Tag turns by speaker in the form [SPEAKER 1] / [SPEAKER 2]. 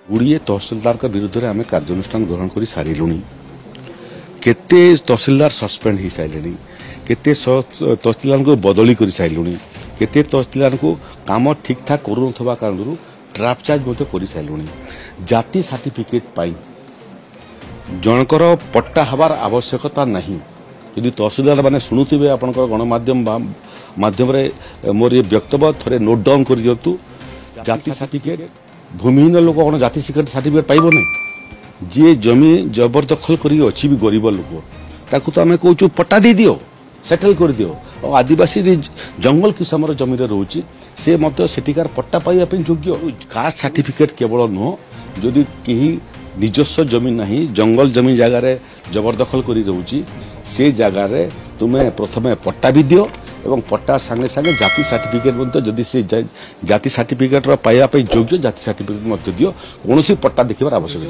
[SPEAKER 1] गुड़िए तहसिलदार विरुद्ध में आम कार्यानुष्ठान ग्रहण कर सारूँ केते तहसिलदार सस्पेंड हो सारे केते तहसिलदार को बदली कर सारूँ केते तहसिलदार को काम ठीक ठाक करूनथवा कारण ट्राप चार्ज कर सारूँ जाति सर्टिफिकेट पाई जनकर पट्टा हबार आवश्यकता नहीं यदि तहसिलदार मैंने शुणुवे आप गणमाध्यम माध्यम मोर ये वक्तव्य थे नोट डाउन कर दिंतु जाति सर्टिफिकेट भूमिहीन लोक कौन जाति सर्टिफिकेट पाइब ना जी जमी जबरदखल कर भी गरीब लोक ताकू तो आम कहूँ पट्टा दे दियो सेटल कर दियो और आदिवासी जंगल किसमर जमी रोचे से सेठिकार पट्टा पाइबा योग्य कास्ट सर्टिफिकेट केवल नुह जदि कहीं निजस्व जमी नहीं जंगल जमी जगार जबरदखल कर रोचे से जगार तुम्हें प्रथम पट्टा भी दियो एवं पट्टा सांगे सांगे जाति सर्टिफिकेट जदि से जाति सर्टिफिकेट पाइबा योग्य जाति सर्टिफिकेट दियो कौन पट्टा देखिबार आवश्यक।